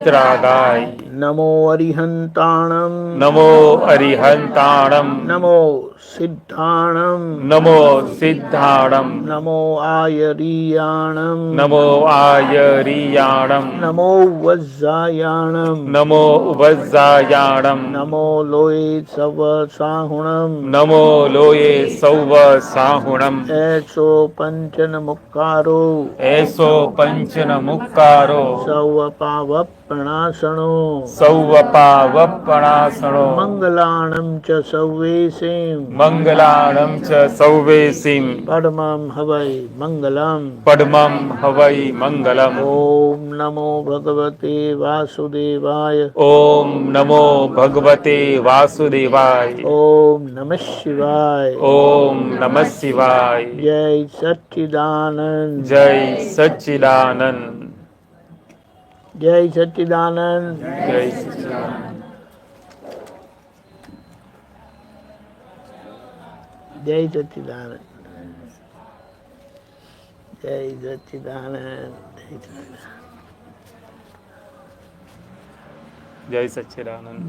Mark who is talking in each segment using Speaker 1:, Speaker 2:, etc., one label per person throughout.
Speaker 1: ત્રાગાય.
Speaker 2: નમો અરિહંતાણમ.
Speaker 1: નમો અરિહંતાણમ.
Speaker 2: નમો સિદ્ધાણમ.
Speaker 1: નમો સિદ્ધાણમ.
Speaker 2: નમો આયરિયાણમ.
Speaker 1: નમો આયરિયાણમ.
Speaker 2: નમો વજ્જાયાણમ.
Speaker 1: નમો ઉપજાયાણમ.
Speaker 2: નમો લોય serve સાહુણમ.
Speaker 1: નમો લોયે સૌવ સાહુણમ.
Speaker 2: એસો પંચન મુક્કારો.
Speaker 1: એસો પંચન મુક્કારો.
Speaker 2: સૌ પાવપણાસણો.
Speaker 1: સૌ પાવપણાસણો.
Speaker 2: મંગલાણમ ચ સૌવેસીમ.
Speaker 1: મંગલાણમ ચ સૌવેસીમ.
Speaker 2: પડમમ હવૈ મંગલમ.
Speaker 1: પડમમ હવૈ મંગલમ.
Speaker 2: ઓમ નમો ભગવતે વાસુદેવાય.
Speaker 1: ઓમ નમો ભગવતે વાસુદેવાય.
Speaker 2: ઓમ નમઃ શિવાય.
Speaker 1: ઓમ નમઃ શિવાય.
Speaker 2: જય સચ્ચિદાનંદ.
Speaker 1: જય સચ્ચિદાનંદ.
Speaker 2: જય સચ્ચિદાનંદ.
Speaker 1: જય સચ્ચિદાનંદ.
Speaker 2: જય સચ્ચિદાનંદ. જય સચ્ચિદાનંદ.
Speaker 1: જય સચ્ચિદાનંદ.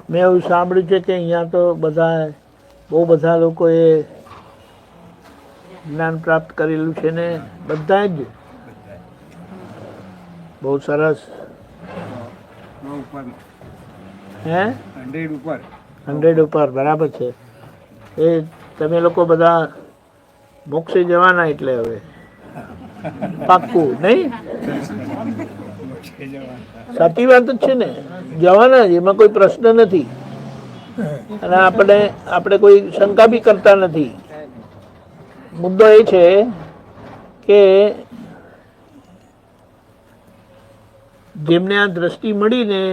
Speaker 2: મેં એવું સાંભળ્યું છે કે અહીંયા તો બધા બહુ બધા લોકોએ જ્ઞાન પ્રાપ્ત કરેલું છે ને, બધા જ બહુ સરસ. હે 100 ઉપર બરાબર છે. એ તમે લોકો બધા મોક્ષે જવાના એટલે હવે પાક્કું નહીં? સાચી વાત જ છે ને, જવાના જ, એમાં કોઈ પ્રશ્ન નથી. અને આપણે કોઈ શંકા બી કરતા નથી. મુદ્દો એ છે કે જેમને આ દ્રષ્ટિ મળીને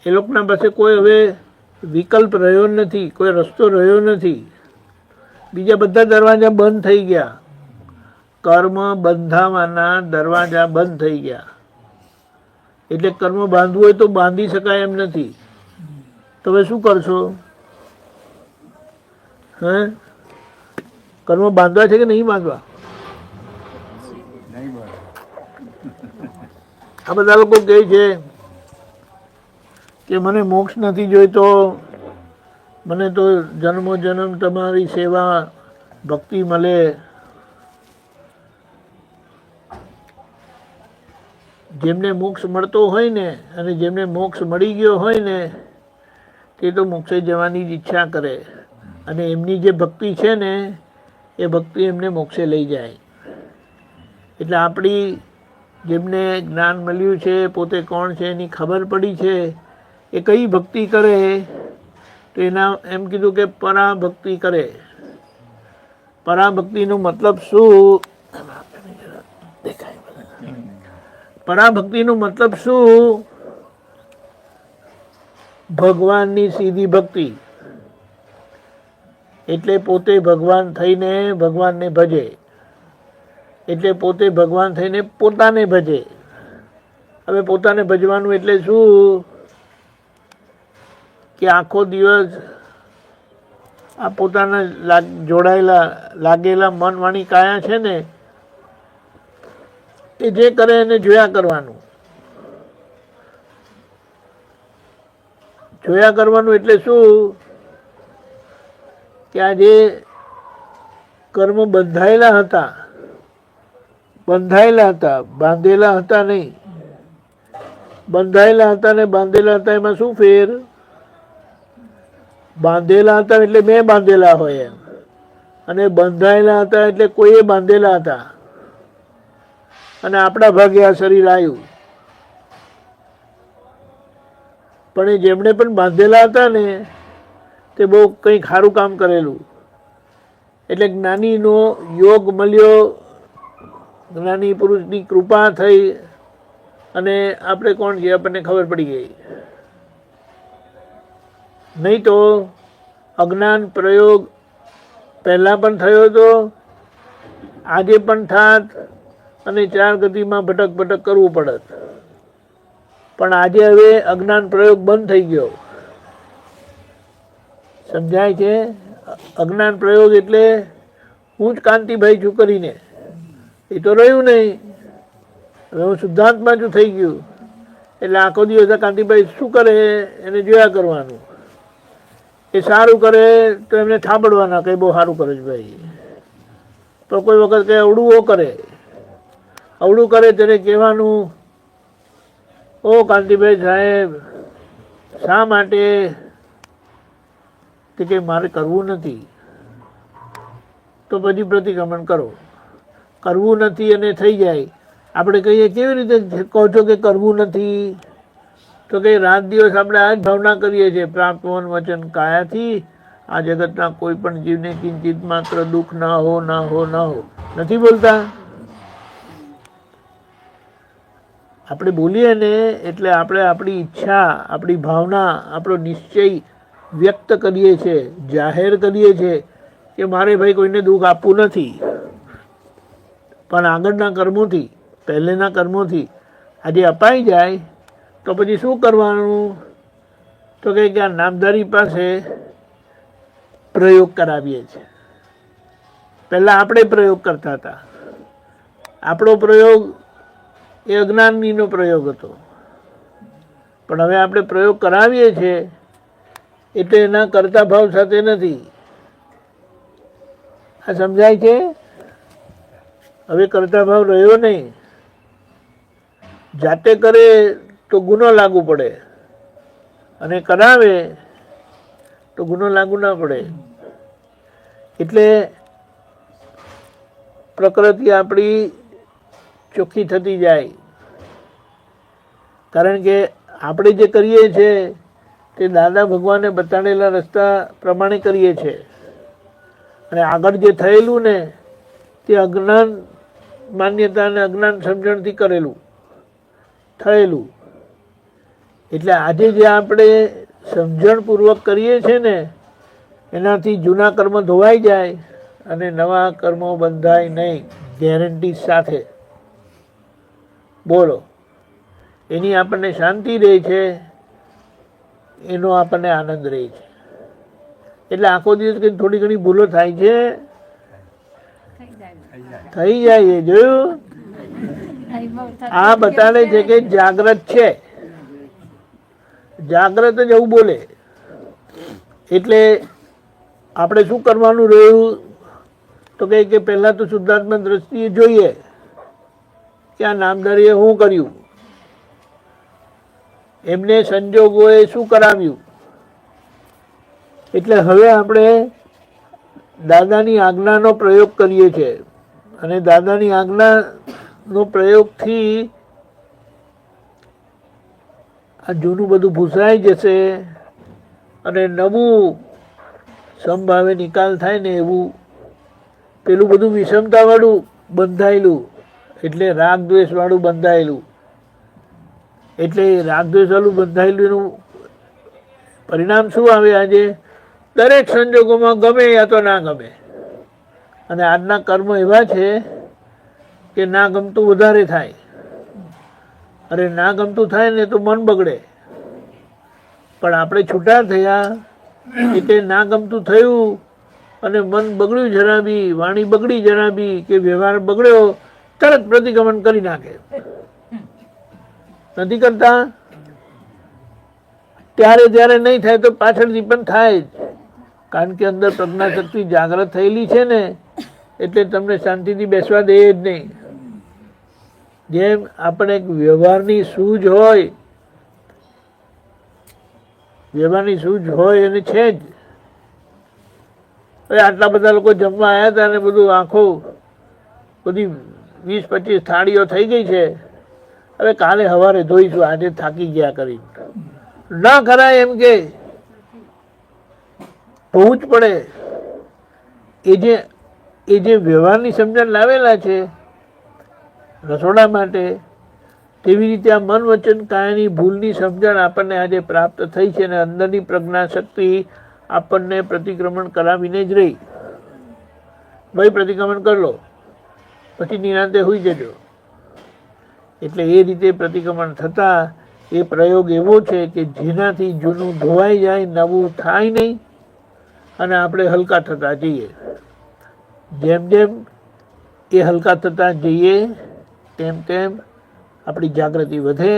Speaker 2: એ લોકોના પાસે કોઈ હવે વિકલ્પ રહ્યો નથી, કોઈ રસ્તો રહ્યો નથી. બીજા બધા દરવાજા બંધ થઈ ગયા. કર્મ બંધાવાના દરવાજા બંધ થઈ ગયા. એટલે કર્મ બાંધવું હોય તો બાંધી શકાય એમ નથી. તમે શું કરશો? હે, કર્મ બાંધવા છે કે નહીં બાંધવા? આ બધા લોકો કહે છે કે મને મોક્ષ નથી જોઈતો, મને તો જન્મો જન્મ તમારી સેવા ભક્તિ મળે. જેમને મોક્ષ મળતો હોય ને, અને જેમને મોક્ષ મળી ગયો હોય ને, તે તો મોક્ષે જવાની જ ઈચ્છા કરે. અને એમની જે ભક્તિ છે ને, એ ભક્તિ એમને મોક્ષે લઈ જાય. એટલે આપણી જેમને જ્ઞાન મળ્યું છે, પોતે કોણ છે એની ખબર પડી છે, એ કઈ ભક્તિ કરે તો એના એમ કીધું કે પરાભક્તિ કરે. પરાભક્તિનો મતલબ શું? પરાભક્તિનો મતલબ શું? ભગવાનની સીધી ભક્તિ. એટલે પોતે ભગવાન થઈને ભગવાનને ભજે. એટલે પોતે ભગવાન થઈને પોતાને ભજે. હવે પોતાને ભજવાનું એટલે શું? કે આખો દિવસ આ પોતાના જોડાયેલા લાગેલા મન વાણી કાયા છે ને, એ જે કરે એને જોયા કરવાનું. જોયા કરવાનું એટલે શું? કે આ જે કર્મ બંધાયેલા હતા, બાંધેલા હતા નહીં. બંધાયેલા હતા ને બાંધેલા હતા, એમાં શું ફેર? બાંધેલા હતા એટલે મેં બાંધેલા હોય એમ, અને બંધાયેલા હતા એટલે કોઈએ બાંધેલા હતા. અને આપણા ભાગે આ શરીર આવ્યું. પણ એ જેમણે પણ બાંધેલા હતા ને, તે બહુ કંઈક સારું કામ કરેલું. એટલે જ્ઞાનીનો યોગ મળ્યો, જ્ઞાની પુરુષની કૃપા થઈ, અને આપણે કોણ છીએ આપણને ખબર પડી ગઈ. નહીં તો અજ્ઞાન પ્રયોગ પહેલાં પણ થયો હતો, આજે પણ થાત, અને 4 ગતિમાં ભટક કરવું પડત. પણ આજે હવે અજ્ઞાન પ્રયોગ બંધ થઈ ગયો. સમજાય છે? અજ્ઞાન પ્રયોગ એટલે હું જ કાંતિભાઈ છું કરીને, એ તો રહ્યું નહીં. હવે હું શુદ્ધાત્મા છું થઈ ગયું. એટલે આખો દિવસ કાંતિભાઈ શું કરે એને જોયા કરવાનું. એ સારું કરે તો એમને થાંભળવાના, કંઈ બહુ સારું કરે છે ભાઈ. તો કોઈ વખત કંઈ અવળું કરે, અવળું કરે ત્યારે કહેવાનું, ઓ કાંતિભાઈ સાહેબ, શા માટે? તે કે મારે કરવું નથી. તો પછી પ્રતિક્રમણ કરો. કરવું નથી અને થઈ જાય. આપણે કહીએ કેવી રીતે કહો છો કે કરવું નથી? તો કે રાત દિવસ આપણે આ જ ભાવના કરીએ છીએ, પ્રાપ્ત મન વચન કાયાથી આ જગતના કોઈ પણ જીવને કિંચિત માત્ર દુઃખ ના હો, ના હો, ના હો. નથી બોલતા? આપણે બોલીએ ને એટલે આપણે આપણી ઈચ્છા, આપણી ભાવના, આપણો નિશ્ચય વ્યક્ત કરીએ છીએ, જાહેર કરીએ છીએ કે મારે ભાઈ કોઈને દુઃખ આપવું નથી. પણ આગળના કર્મોથી, પહેલેના કર્મોથી આજે અપાઈ જાય તો પછી શું કરવાનું? તો કે આ નામધારી પાસે પ્રયોગ કરાવીએ છીએ. પહેલાં આપણે પ્રયોગ કરતા હતા. આપણો પ્રયોગ એ અજ્ઞાનીનો પ્રયોગ હતો. પણ હવે આપણે પ્રયોગ કરાવીએ છીએ એટલે એના કરતા ભાવ સાથે નથી. આ સમજાય છે? હવે કરતા ભાવ રહ્યો નહીં. જાતે કરે તો ગુનો લાગુ પડે અને કરાવે તો ગુનો લાગુ ના પડે. એટલે પ્રકૃતિ આપણી ચોખ્ખી થતી જાય. કારણ કે આપણે જે કરીએ છીએ તે દાદા ભગવાને બતાડેલા રસ્તા પ્રમાણે કરીએ છીએ. અને આગળ જે થયેલું ને તે અજ્ઞાન માન્યતા અને અજ્ઞાન સમજણથી કરેલું થયેલું. એટલે આજે જે આપણે સમજણપૂર્વક કરીએ છીએ ને એનાથી જૂના કર્મ ધોવાઈ જાય અને નવા કર્મો બંધાય નહીં, ગેરંટી સાથે. બોલો, એની આપણને શાંતિ રહે છે, એનો આપણને આનંદ રહે છે. એટલે આખો દિવસ કંઈ થોડી ઘણી ભૂલો થાય છે, થઈ જાય. એ જોયું? આ બતાડે છે કે જાગ્રત છે, જાગ્રત જ એવું બોલે. એટલે આપણે શું કરવાનું રહ્યું? તો કે પહેલાં તો શુદ્ધાત્મા દ્રષ્ટિએ જોઈએ કે આ નામધારીએ શું કર્યું, એમને સંજોગોએ શું કરાવ્યું. એટલે હવે આપણે દાદાની આજ્ઞાનો પ્રયોગ કરીએ છીએ અને દાદાની આજ્ઞાનો પ્રયોગથી આ જૂનું બધું ભૂસાઈ જશે અને નવું સમભાવે નિકાલ થાય ને એવું પેલું બધું વિષમતાવાળું બંધાયેલું, એટલે રાગ દ્વેષવાળું બંધાયેલું. એટલે રાગદ્વેષવાળું બંધાયેલું એનું પરિણામ શું આવે? આજે દરેક સંજોગોમાં ગમે યા તો ના ગમે. અને આજના કર્મ એવા છે કે ના ગમતું વધારે થાય. અરે ના ગમતું થાય ને તો મન બગડે. પણ આપણે છૂટા થયા એટલે ના ગમતું થયું અને મન બગડ્યું જરા બી, વાણી બગડી જરા બી કે વ્યવહાર બગડ્યો, તરત પ્રતિક્રમણ કરી નાખે. નથી કરતા? ત્યારે જ્યારે નહીં થાય તો પાછળથી પણ થાય જ. કારણ કે અંદર પ્રજ્ઞાશક્તિ જાગૃત થયેલી છે ને એટલે તમને શાંતિથી બેસવા દે જ નહીં. જેમ આપણે એક વ્યવહારની સૂઝ હોય, વ્યવહારની સૂઝ હોય અને છે જ. હવે આટલા બધા લોકો જમવા આવ્યા હતા અને બધું આંખો બધી 20-25 થાળીઓ થઈ ગઈ છે. હવે કાલે સવારે ધોઈશું, આજે થાકી ગયા કરી ના કરાય એમ કે હોવું જ પડે. એ જે વ્યવહારની સમજણ લાવેલા છે રસોડા માટે, તેવી રીતે આ મન વચન કાયાની ભૂલની સમજણ આપણને આજે પ્રાપ્ત થઈ છે અને અંદરની પ્રજ્ઞા શક્તિ આપણને પ્રતિક્રમણ કરાવીને જ રહી. ભાઈ પ્રતિક્રમણ કરી લો, પછી નિરાંતે હોઈ જજો. એટલે એ રીતે પ્રતિક્રમણ થતાં એ પ્રયોગ એવો છે કે જેનાથી જૂનું ધોવાઈ જાય, નવું થાય નહીં અને આપણે હલકા થતા જઈએ. જેમ જેમ એ હલકા થતા જઈએ તેમ તેમ આપણી જાગૃતિ વધે,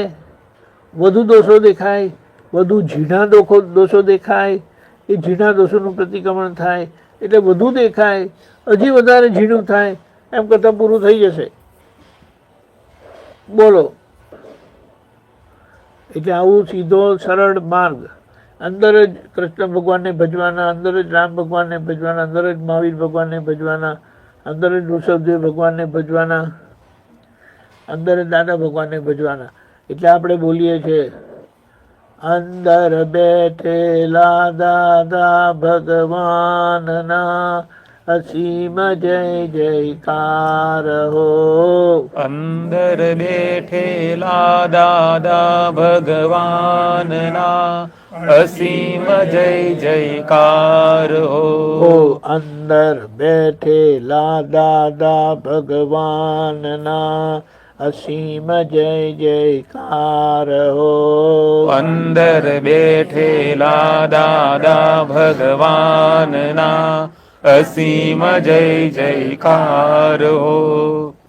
Speaker 2: વધુ દોષો દેખાય, વધુ ઝીણા દોષો દેખાય, એ ઝીણા દોષોનું પ્રતિક્રમણ થાય એટલે વધુ દેખાય, હજી વધારે ઝીણું થાય, એમ કરતાં પૂરું થઈ જશે. બોલો. એટલે આવું સીધો સરળ માર્ગ, અંદર જ કૃષ્ણ ભગવાનને ભજવાના, અંદર જ રામ ભગવાનને ભજવાના, અંદર જ મહાવીર ભગવાનને ભજવાના, અંદર જ ઋષભદેવ ભગવાનને ભજવાના, અંદર જ દાદા ભગવાનને ભજવાના. એટલે આપણે બોલીએ છીએ, અંદર બેઠેલા દાદા ભગવાનના અસીમ જય જયકાર હો.
Speaker 1: અંદર બેઠેલા દાદા ભગવાનના અસીમ જય જયકાર હો.
Speaker 2: અંદર બેઠેલા દાદા ભગવાનના અસીમ જય જયકાર હો.
Speaker 1: અંદર બેઠેલા દાદા ભગવાનના અસીમ જય જયકાર હો.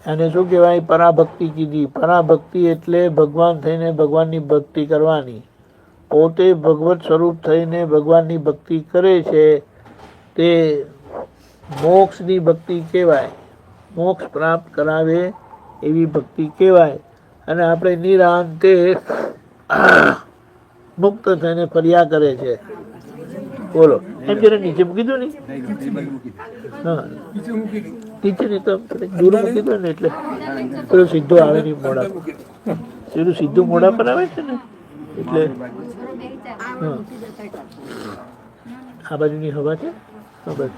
Speaker 2: અને શું કહેવાય? પરાભક્તિ કીધી. પરાભક્તિ એટલે ભગવાન થઈને ભગવાનની ભક્તિ કરવાની. પોતે ભગવત સ્વરૂપ થઈને ભગવાનની ભક્તિ કરે છે તે મોક્ષની ભક્તિ કહેવાય. મોક્ષ પ્રાપ્ત કરાવે એવી ભક્તિ કહેવાય. અને આપણે નિરાંતે મુક્ત થઈને ફર્યા કરે છે. બોલો. એમ જરા નીચે મૂકી દો ને. હા, નીચે નહીં તો દૂર મૂકી દો ને એટલે પેલું સીધું આવે નહીં મોડા પર. પેલું સીધું મોડા પર આવે છે ને એટલે હા, આ બાજુની હવા છે. બસ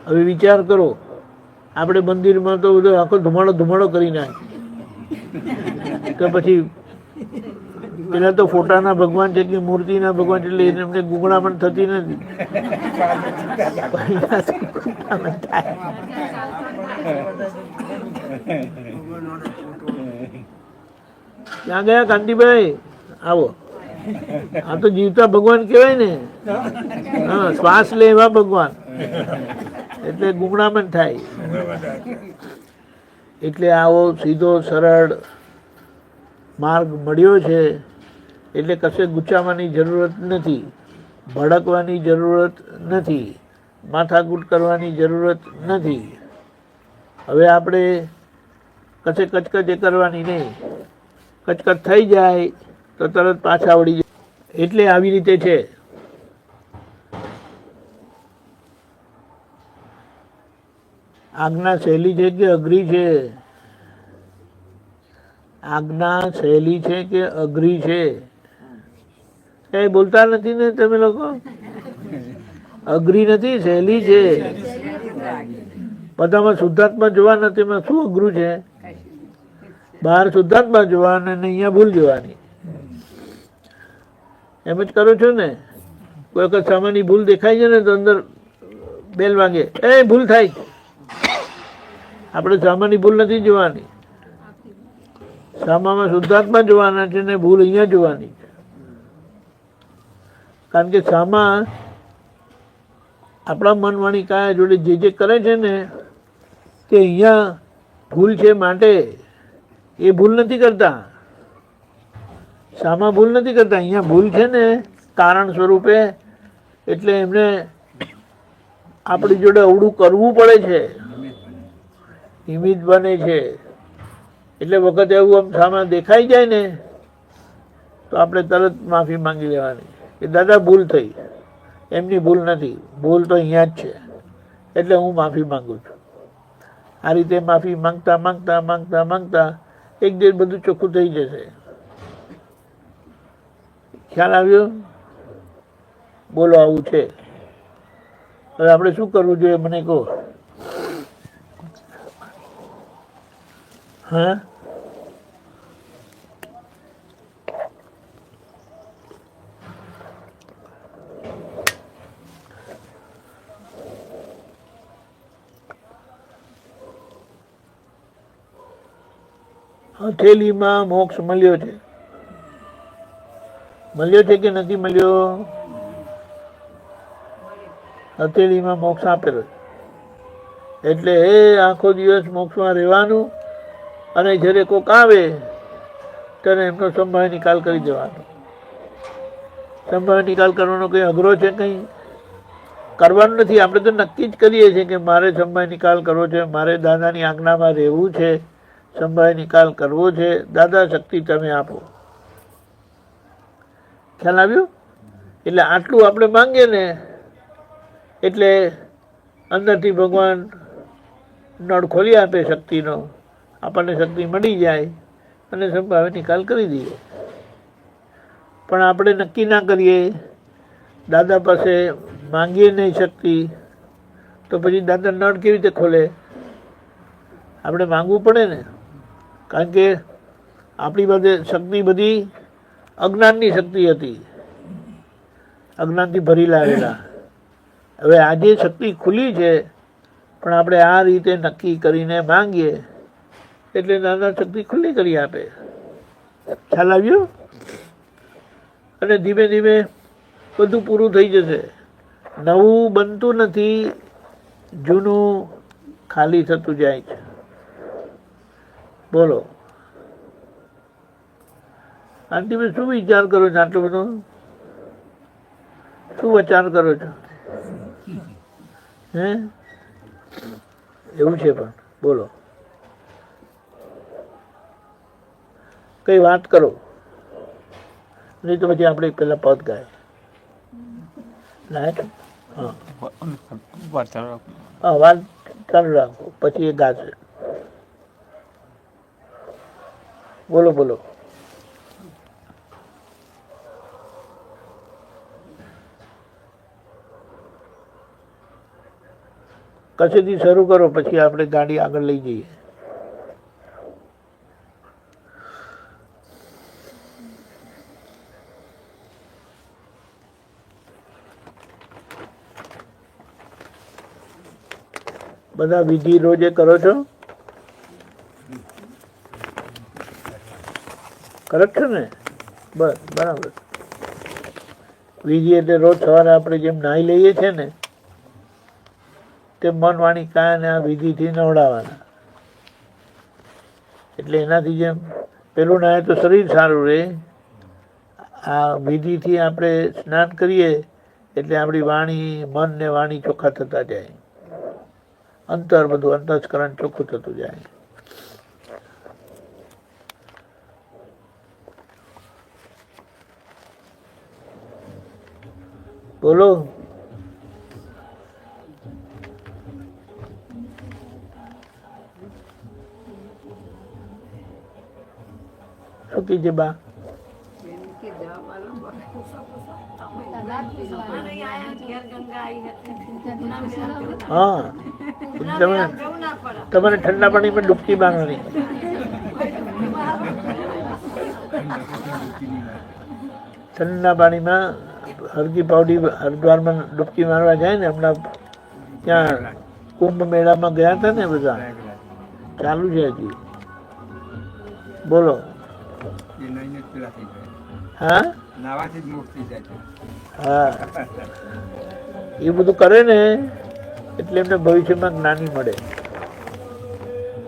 Speaker 2: હવે વિચાર કરો, આપણે મંદિરમાં તો બધો આખો ધુમાડો કરી નાખે કે પછી પેલા તો ફોટાના ભગવાન છે કે મૂર્તિના ભગવાન છે એટલે એમને ગુંગળા પણ થતી નથી. ક્યાં ગયા કાંતિભાઈ? આવો. આ તો જીવતા ભગવાન કહેવાય ને. હા, શ્વાસ લે એવા ભગવાન, એટલે ગુંગળામણ થાય. એટલે આવો સીધો સરળ માર્ગ મળ્યો છે. એટલે કશે ગુચ્ચાવાની જરૂરત નથી, ભડકવાની જરૂરત નથી, માથાકૂટ કરવાની જરૂરત નથી. હવે આપણે કશે કચકચ કરવાની નહીં. કચકચ થઈ જાય તો તરત પાછા વળી જાય. એટલે આવી રીતે છે. આજ્ઞા સહેલી છે કે અઘરી છે? આજ્ઞા સહેલી છે કે અઘરી છે? કઈ બોલતા નથી ને તમે લોકો? અઘરી નથી, સહેલી છે. બધામાં શુદ્ધાત્મા જોવાના, તેમાં શું અઘરું છે? બહાર શુદ્ધાત્મા જોવાના અને અહીંયા ભૂલ જોવાની. એમ જ કરો છો ને? કોઈ વખત સામાન્ય ભૂલ દેખાય છે ને તો અંદર બેલ વાગે, એ ભૂલ થાય. આપણે સામાની ભૂલ નથી જોવાની, સામામાં શુદ્ધાત્મા જોવાના છે ને ભૂલ અહીંયા જોવાની. કારણ કે સામા આપણા મન વાણી કાયા જોડે જે કરે છે ને તે અહીંયા ભૂલ છે માટે એ ભૂલ નથી કરતા. સામા ભૂલ નથી કરતા, અહીંયા ભૂલ છે ને કારણ સ્વરૂપે, એટલે એમને આપણી જોડે અવળું કરવું પડે છે, નિમિત્ત બને છે. એટલે વખત એવું આમ સામા દેખાઈ જાય ને તો આપણે તરત માફી માંગી લેવાની કે દાદા ભૂલ થઈ. એમની ભૂલ નથી, ભૂલ તો અહીંયા જ છે, એટલે હું માફી માંગુ છું. આ રીતે માફી માંગતા માંગતા માંગતા માંગતા એક દિવસ બધું ચોખ્ખું થઈ જશે. ખ્યાલ આવ્યો? બોલો, આવું છે. હવે આપણે શું કરવું જોઈએ મને કહો? હા, હથેલીમાં મોક્ષ મળ્યો છે. મળ્યો છે કે નથી મળ્યો? હથેળીમાં મોક્ષ આપેલો છે. એટલે એ આખો દિવસ મોક્ષમાં રહેવાનું અને જ્યારે કોક આવે ત્યારે એમનો સંભાવ નિકાલ કરી દેવાનો. સંભાવ નિકાલ કરવાનો કંઈ અઘરો છે? કંઈ કરવાનું નથી. આપણે તો નક્કી જ કરીએ છીએ કે મારે સંભાવ નિકાલ કરવો છે, મારે દાદાની આજ્ઞામાં રહેવું છે, સંભાવ નિકાલ કરવો છે. દાદા શક્તિ તમે આપો. ખ્યાલ આવ્યો? એટલે આટલું આપણે માંગીએ ને એટલે અંદરથી ભગવાન નળ ખોલી આપે શક્તિનો, આપણને શક્તિ મળી જાય અને સંભાવે નિકાલ કરી દઈએ. પણ આપણે નક્કી ના કરીએ, દાદા પાસે માંગીએ નહીં શક્તિ, તો પછી દાદા નળ કેવી રીતે ખોલે? આપણે માંગવું પડે ને, કારણ કે આપણી પાસે શક્તિ બધી અજ્ઞાનની શક્તિ હતી, અજ્ઞાનથી ભરી લાવેલા. હવે આજે શક્તિ ખુલી છે, પણ આપણે આ રીતે નક્કી કરીને માંગીએ એટલે દાદા શક્તિ ખુલ્લી કરી આપે. ખ્યાલ આવ્યો? અને ધીમે ધીમે બધું પૂરું થઈ જશે. નવું બનતું નથી, જૂનું ખાલી થતું જાય છે. બોલો આંટી, તમે શું વિચાર કરો છો? આટલો બધો શું વિચાર કરો છો? હે એવું છે? પણ બોલો, કઈ વાત કરો, નહીં તો પછી આપણે પેલા પદ ગાય. હા વાત ચાલુ રાખો, પછી એ ગાશે. બોલો બોલો. કશેથી શરૂ કરો, પછી આપણે ગાડી આગળ લઈ જઈએ. બધા વિધિ રોજે કરો છો? કરે છે ને? બસ બરાબર. વિધિ એટલે રોજ સવારે આપણે જેમ નાહી લઈએ છીએ ને, તે મન વાણી કાયાને આ વિધિથી નવડાવવાના. એટલે એનાથી જેમ પેલું નાહે તો શરીર સારું રહે, આ વિધિથી આપણે સ્નાન કરીએ એટલે આપણી વાણી, મન ને વાણી ચોખ્ખા થતા જાય, અંતર બધું અંતસ્કરણ ચોખ્ખું થતું જાય. બોલો. શું કીજે બા? હા, તમારે ઠંડા પાણીમાં ડૂબકી મારવાની. ઠંડા પાણીમાં હરકી પાવડી હરિદ્વારમાં ડૂબકી મારવા જાય ને, હમણાં ત્યાં કુંભ મેળામાં ગયા હતા ને બધા, ચાલુ છે હજી. બોલો. હા હા, એ બધું કરે ને એટલે એમને ભવિષ્યમાં જ્ઞાની મળે.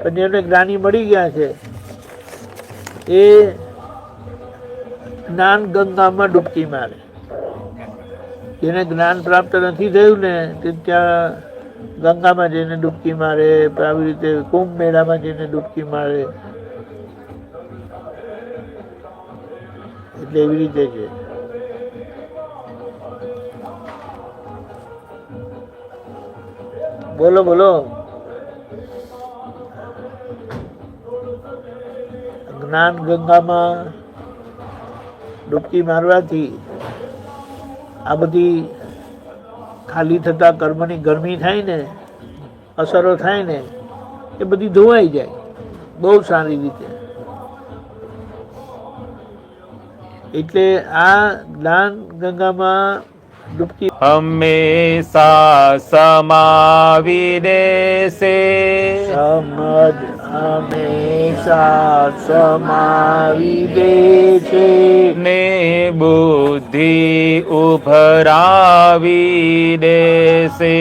Speaker 2: પણ એમને જ્ઞાની મળી ગયા છે, એ જ્ઞાન ગંગામાં ડૂબકી મારે. જેને જ્ઞાન પ્રાપ્ત નથી થયું ને તે ત્યાં ગંગામાં જઈને ડૂબકી મારે, આવી રીતે કુંભ મેળામાં જઈને ડૂબકી મારે. એટલે એવી રીતે છે. બોલો બોલો. જ્ઞાન ગંગામાં ડૂબકી મારવાથી આ બધી ખાલી થતા કર્મની ગરમી થાય ને, અસરો થાય ને, એ બધી ધોવાઈ જાય બહુ સારી રીતે. એટલે આ જ્ઞાન ગંગામાં ડૂબકી
Speaker 1: હંમેશા સમાવી દેશે,
Speaker 2: સમજ હંમેશા સમાવી દે છે
Speaker 1: ને બુદ્ધિ ઉભરાવી દેશે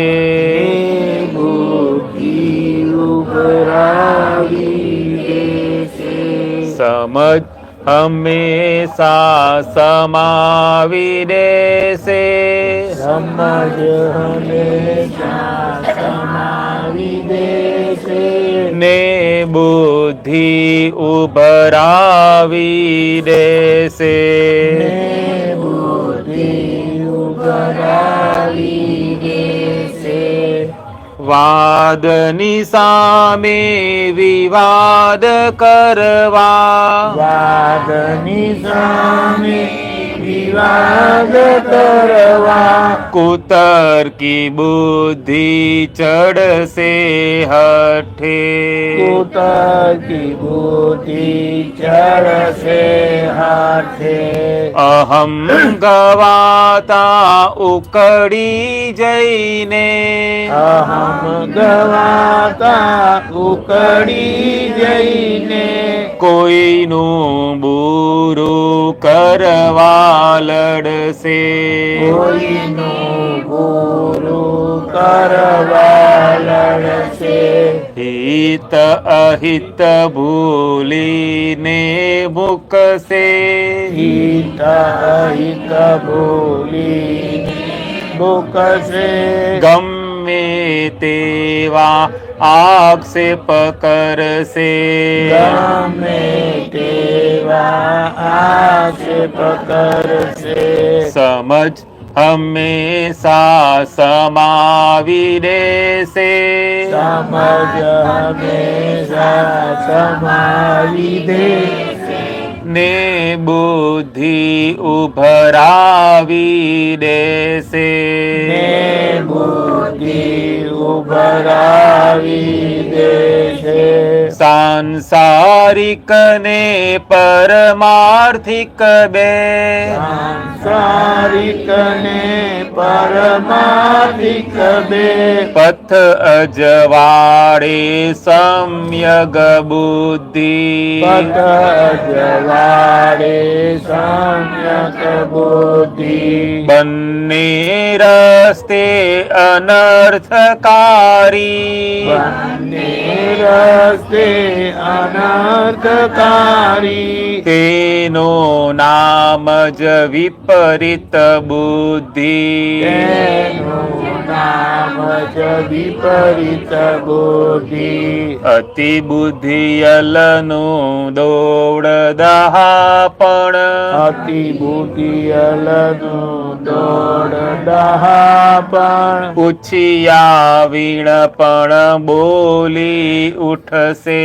Speaker 2: બુદ્ધિ ઉભરાવી દે છે
Speaker 1: સમજ હંમેશા સમાવી દેશે
Speaker 2: સમજ હંમેશા સમાવી દે છે
Speaker 1: ને બુદ્ધિ ઉભરાવી દેશે
Speaker 2: બુદ્ધિ ઉભરાવી દે છે
Speaker 1: વાદની સામે વિવાદ કરવા
Speaker 2: વાદની સામે વિવાદ કરવા
Speaker 1: કુતર્કી બુદ્ધિ ચડશે હઠે
Speaker 2: કુતર્કી બુદ્ધિ ચડશે હાથે
Speaker 1: અહમ ગવાતા ઉકળી જઈને
Speaker 2: અહમ ગવાતા ઉકળી જઈને
Speaker 1: કોઈનું બુરું કરવા લડશે
Speaker 2: કોઈનું ગુરુ કરવા લડશે
Speaker 1: હિત અહિત ભૂલીને મૂકશે
Speaker 2: હિત અહિત ભૂલી મૂકશે
Speaker 1: ગમે તેવા આક્ષેપ કરશે
Speaker 2: ગમે તેવા આક્ષેપ કરશે
Speaker 1: સમજ હંમેશા સમાવી દેશે
Speaker 2: સમજ હંમેશા સમાવી દે
Speaker 1: ને બુદ્ધિ ઉભરાવી દેશે
Speaker 2: બુદ્ધિ ઉભરાવી દે છે
Speaker 1: સાંસારિક ને પરમાર્થિક બે
Speaker 2: સાંસારિક ને પરમાર્થિક બે
Speaker 1: પથ અજવાળે સમ્યગ બુદ્ધિ
Speaker 2: પદ જવાડે સમ્યક બુદ્ધિ
Speaker 1: બંને રસ્તે અનર્થકારી
Speaker 2: બંને રસ્તે અનર્થકારી
Speaker 1: તેનું નામ જ વિપરીત બુદ્ધિ
Speaker 2: તેનું નામ જ વિપરીત બુદ્ધિ
Speaker 1: અતિ બુદ્ધિયલનું દોડ દહાપણ
Speaker 2: અતિ બુદ્ધિયલનું દોડ ડહાપણ
Speaker 1: ઉછિયા વીણ પણ બોલી ઉઠશે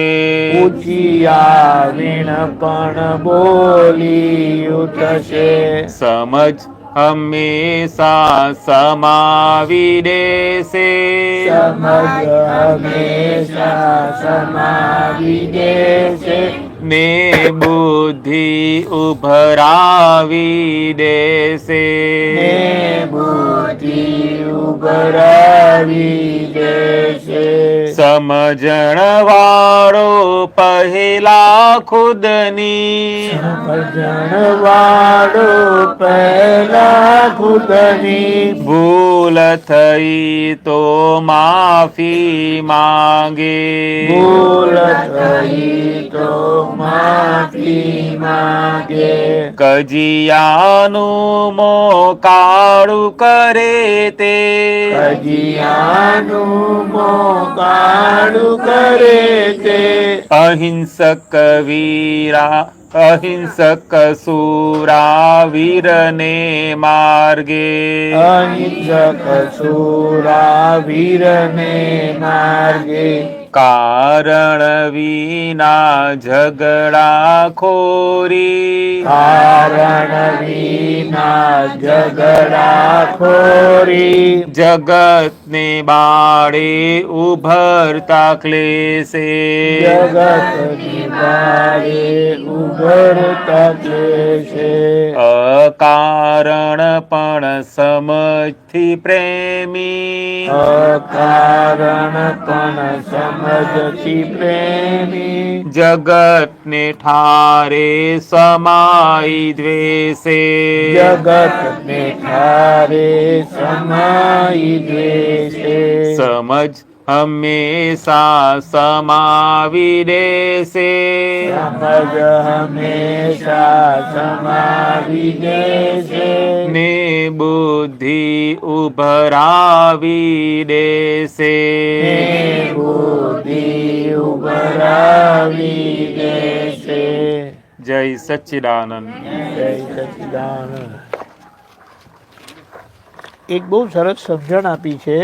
Speaker 2: ઉચિયા વીણ પણ બોલી ઉઠશે
Speaker 1: સમજ હંમેશા સમાવી દેશે
Speaker 2: સમજ હંમેશા સમાવી દેશે
Speaker 1: ને બુદ્ધિ ઉભરાવી દેશે
Speaker 2: બુદ્ધિ ઉભરાવી દેશે
Speaker 1: સમજણ વાળો પહેલા ખુદની
Speaker 2: સમજણ વાળો પહેલા ખુદની
Speaker 1: ભૂલ થઈ તો માફી માંગે
Speaker 2: ભૂલ થઈ તો માફી માગે
Speaker 1: કજિયાનું મોકાળું કરે તે
Speaker 2: કજિયાનું મોકાળું કરે તે
Speaker 1: અહિંસક વીરા અહિંસક સુરા વીરને માર્ગે
Speaker 2: અહિંસક સુરા વીરને માર્ગે
Speaker 1: કારણ વિના ઝઘડા ખોરી
Speaker 2: કારણ વિના ઝઘડા ખોરી
Speaker 1: જગતને બાળે ઉભરતા ક્લેશે
Speaker 2: જગતની બારે ઉભરતા છે
Speaker 1: અકારણ પણ સમજથી સમજથી પ્રેમી
Speaker 2: અકારણ પણ સમજથી પ્રેમી
Speaker 1: જગતને ઠારે સમાઈ દ્વેષે
Speaker 2: જગતને ઠારે સમાઈ દ્વેષે
Speaker 1: સમજ હંમેશા સમાવી દેશે
Speaker 2: સમજ હંમેશા સમાવી દેશે
Speaker 1: ને બુદ્ધિ ઉભરાવી દેશે
Speaker 2: બુદ્ધિ ઉભરાવી દેશે.
Speaker 1: જય સચ્ચિદાનંદ.
Speaker 2: જય સચ્ચિદાનંદ. એક બહુ સરસ સમજણ આપી છે.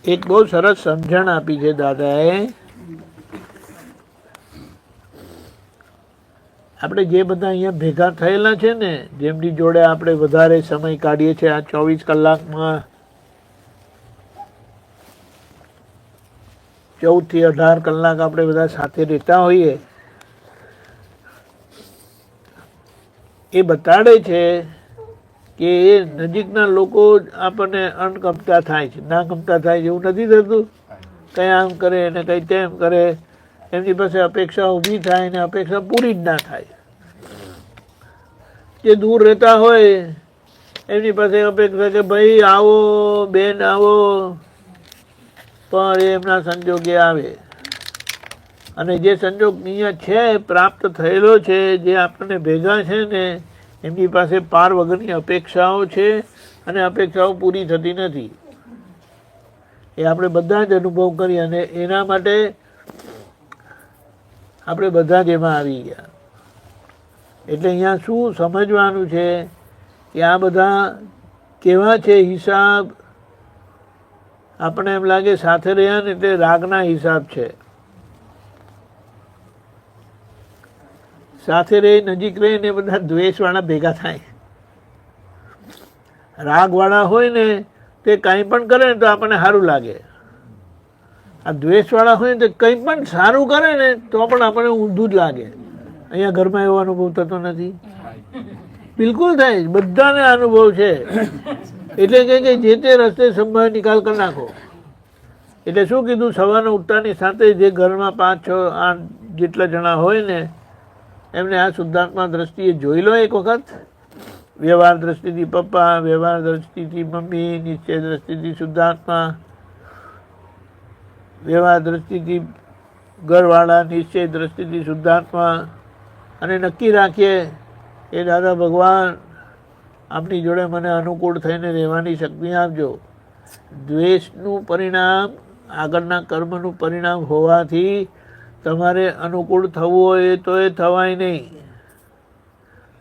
Speaker 2: એક બહુ સરસ સમજણ આપી છે દાદાએ. આપણે જે બધા અહીંયા ભેગા થયેલા છે ને, જેમની જોડે આપણે વધારે સમય કાઢીએ છીએ, આ 24 કલાકમાં 14 થી 18 કલાક આપણે બધા સાથે રહેતા હોઈએ, એ બતાડે છે કે એ નજીકના લોકો આપણને અણગમતા થાય છે, ના ગમતા થાય છે. એવું નથી થતું? કંઈ આમ કરે ને કંઈ તેમ કરે, એમની પાસે અપેક્ષા ઊભી થાય ને અપેક્ષા પૂરી જ ના થાય. જે દૂર રહેતા હોય એમની પાસે અપેક્ષા કે ભાઈ આવો, બેન આવો, પણ એમના સંજોગે આવે. અને જે સંજોગ અહીંયા છે, પ્રાપ્ત થયેલો છે, જે આપણને ભેગા છે ને, એમની પાસે પાર વગરની અપેક્ષાઓ છે અને અપેક્ષાઓ પૂરી થતી નથી. એ આપણે બધા જ અનુભવ કરીએ અને એના માટે આપણે બધા જ એમાં આવી ગયા. એટલે અહીંયા શું સમજવાનું છે કે આ બધા કેવા છે હિસાબ? આપણે એમ લાગે સાથે રહ્યા ને એટલે રાગના હિસાબ છે. સાથે રહી નજીક રહી ને બધા દ્વેષવાળા ભેગા થાય. રાગવાળા હોય ને તે કંઈ પણ કરે ને તો આપણને સારું લાગે. આ દ્વેષવાળા હોય ને તો કંઈ પણ સારું કરે ને તો પણ આપણને ઊંધું જ લાગે. અહીંયા ઘરમાં એવો અનુભવ થતો નથી? બિલકુલ થાય, બધાને અનુભવ છે. એટલે કે જે તે રસ્તે સંભાળ નિકાલ કરી નાખો. એટલે શું કીધું? સવારના ઉઠતાની સાથે જે ઘરમાં 5, 6, 8 જેટલા જણા હોય ને, એમને આ શુદ્ધાત્મા દ્રષ્ટિએ જોઈ લો એક વખત. વ્યવહાર દ્રષ્ટિથી પપ્પા, વ્યવહાર દ્રષ્ટિથી મમ્મી, નિશ્ચય દ્રષ્ટિથી શુદ્ધાત્મા, વ્યવહાર દ્રષ્ટિથી ઘરવાળા, નિશ્ચય દ્રષ્ટિથી શુદ્ધાત્મા. અને નક્કી રાખીએ એ દાદા ભગવાન આપની જોડે મને અનુકૂળ થઈને રહેવાની શક્તિ આપજો. દ્વેષનું પરિણામ આગળના કર્મનું પરિણામ હોવાથી તમારે અનુકૂળ થવું હોય તો એ થવાય નહીં.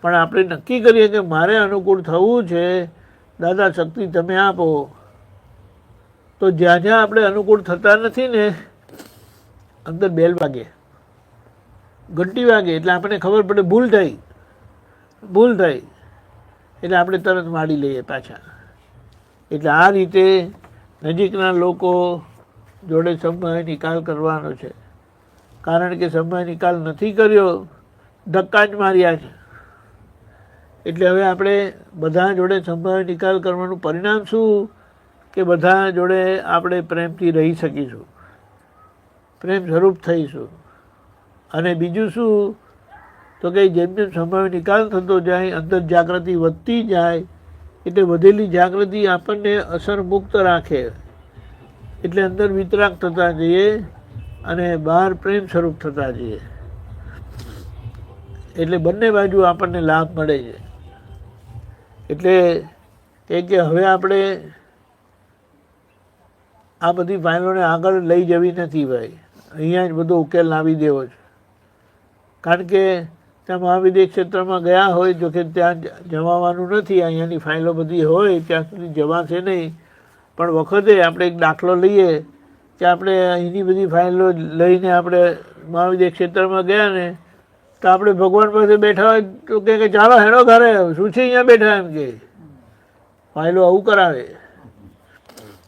Speaker 2: પણ આપણે નક્કી કરીએ કે મારે અનુકૂળ થવું છે, દાદા શક્તિ તમે આપો, તો જ્યાં જ્યાં આપણે અનુકૂળ થતા નથી ને, અંદર બેલ વાગે, ઘંટી વાગે, એટલે આપણને ખબર પડે ભૂલ થઈ એટલે આપણે તરત માડી લઈએ પાછા. એટલે આ રીતે નજીકના લોકો જોડે સમય નિકાલ કરવાનો છે. કારણ કે સમય નિકાલ નથી કર્યો, ધક્કા જ માર્યા છે. એટલે હવે આપણે બધા જોડે સમય નિકાલ કરવાનું પરિણામ શું? કે બધા જોડે આપણે પ્રેમથી રહી શકીશું, પ્રેમ સ્વરૂપ થઈશું. અને બીજું શું? તો કે જેમ જેમ સમય નિકાલ થતો જાય, અંદર જાગૃતિ વધતી જાય, એટલે વધેલી જાગૃતિ આપણને અસર મુક્ત રાખે. એટલે અંદર વિતરાગ થતા જઈએ અને બહાર પ્રેમ સ્વરૂપ થતા જઈએ. એટલે બંને બાજુ આપણને લાભ મળે છે. એટલે કે હવે આપણે આ બધી ફાઇલોને આગળ લઈ જવી નથી ભાઈ, અહીંયા જ બધો ઉકેલ લાવી દેવો છે. કારણ કે ત્યાં મહાવિદ્ય ક્ષેત્રમાં ગયા હોય, જો કે ત્યાં જવાનું નથી, અહીંયાની ફાઇલો બધી હોય ત્યાં સુધી જવાશે નહીં. પણ વખતે આપણે એક દાખલો લઈએ કે આપણે અહીંની બધી ફાઇલો લઈને આપણે મહાવિદ્ય ક્ષેત્રમાં ગયા ને, તો આપણે ભગવાન પાસે બેઠા હોય તો કે ચાલો હેડો ઘરે, શું છે અહીંયા બેઠા, એમ કે ફાઇલો આવું કરાવે.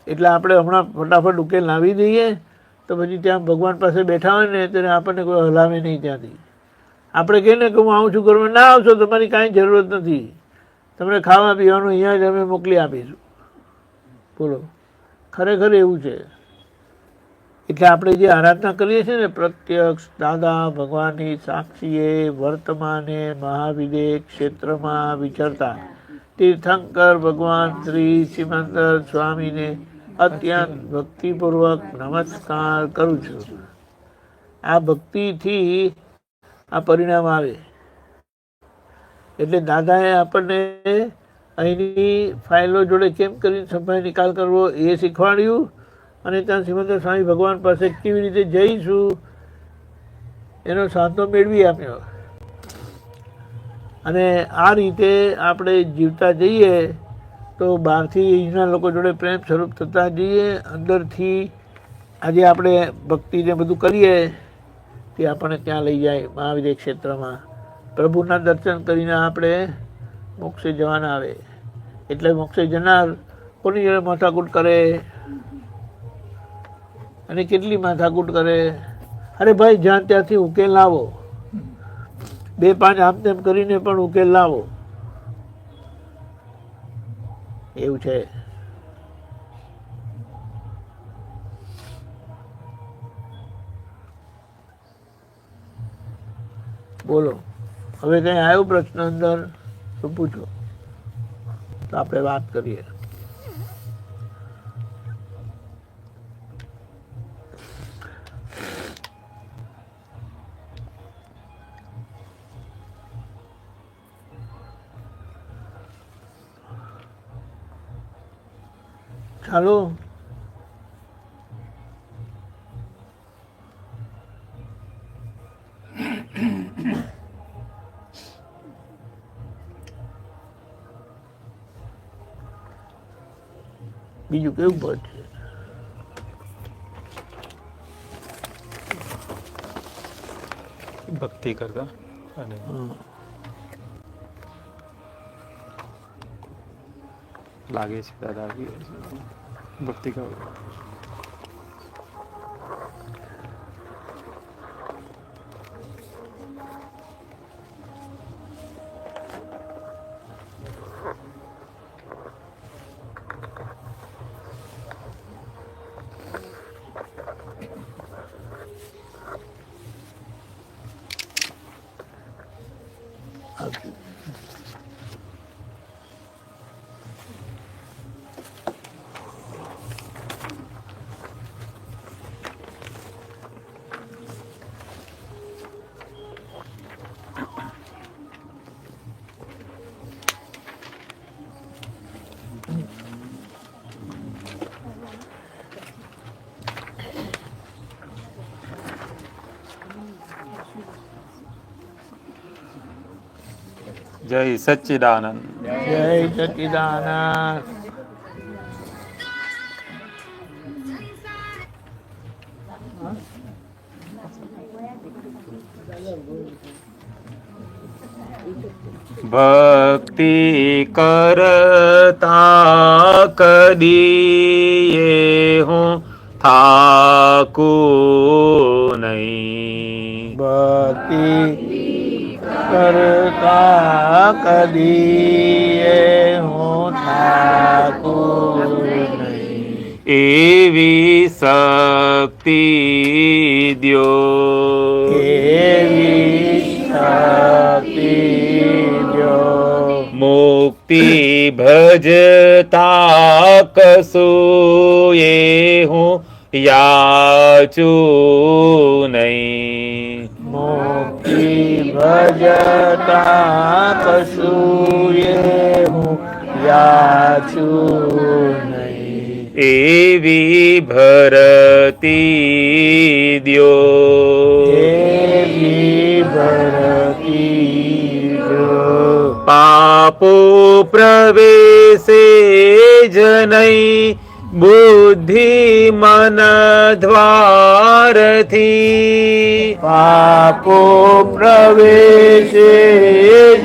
Speaker 2: એટલે આપણે હમણાં ફટાફટ ઉકેલ લાવી દઈએ તો પછી ત્યાં ભગવાન પાસે બેઠા હોય ને ત્યારે આપણને કોઈ હલાવે નહીં ત્યાંથી. આપણે કહીએ ને કે હું આવું છું ઘરમાં, ના આવશો તમારી કાંઈ જરૂરત નથી, તમને ખાવા પીવાનું અહીંયા જ અમે મોકલી આપીશું. બોલો, ખરેખર એવું છે. એટલે આપણે જે આરાધના કરીએ છીએ ને, પ્રત્યક્ષ દાદા ભગવાનની સાક્ષીએ વર્તમાને મહાવિદે ક્ષેત્રમાં વિચરતા તીર્થંકર ભગવાન શ્રી સિમંદર સ્વામીને અત્યંત ભક્તિપૂર્વક નમસ્કાર કરું છું. આ ભક્તિથી આ પરિણામ આવે. એટલે દાદાએ આપણને અહીંની ફાઇલો જોડે કેમ કરીને સંભાળ નિકાલ કરવો એ શીખવાડ્યું, અને ત્યાં સિમંદર સ્વામી ભગવાન પાસે કેવી રીતે જઈશું એનો સાધનો મેળવી આપ્યો. અને આ રીતે આપણે જીવતા જઈએ તો બહારથી અહીંના લોકો જોડે પ્રેમ સ્વરૂપ થતા જઈએ, અંદરથી આજે આપણે ભક્તિને બધું કરીએ તે આપણને ત્યાં લઈ જાય મહાવિદ્ય ક્ષેત્રમાં. પ્રભુના દર્શન કરીને આપણે મોક્ષે જવાના આવે. એટલે મોક્ષે જનાર કોની જોડે માથાકૂટ કરે, અને કેટલી માથાકૂટ કરે? અરે ભાઈ, જ્યાં ત્યાંથી ઉકેલ લાવો, 2-5 આમ તેમ કરીને પણ ઉકેલ લાવો, એવું છે. બોલો, હવે કંઈ આવ્યો પ્રશ્ન અંદર તો પૂછો, તો આપણે વાત કરીએ. ચાલો, બીજું કેવું પદ છે?
Speaker 1: ભક્તિ કરતા અને લાગે છે દાદા ભક્તિ કરો. જય સચ્ચિદાનંદ.
Speaker 2: જય સચ્ચિદાનંદ.
Speaker 1: ભક્તિ કરતા કદીએ હું થાકું નહીં.
Speaker 2: ભક્તિ કરતા કદીએ હું થાકું નહીં.
Speaker 1: એવી શક્તિ દ્યો,
Speaker 2: એવી શક્તિ દ્યો.
Speaker 1: મુક્તિ ભજતા કસુએ હું યાચું નહીં.
Speaker 2: મુક્તિ ભજતા કશુએ હું યાચું નહીં.
Speaker 1: એવી ભરતી દ્યો,
Speaker 2: એવી ભરતી દ્યો.
Speaker 1: પાપો પ્રવેશે જ નહીં બુદ્ધિ મન દ્વારથી.
Speaker 2: પાપો પ્રવેશે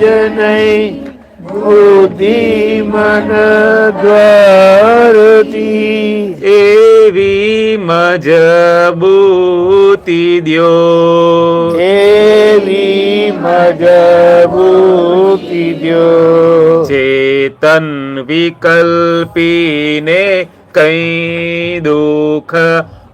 Speaker 2: જ નહીં બુદ્ધિ મન દ્વારથી.
Speaker 1: એવી મજબૂતી દ્યો,
Speaker 2: એવી મજબૂતી દ્યો.
Speaker 1: ચેતન વિકલ્પીને કઈ દુઃખ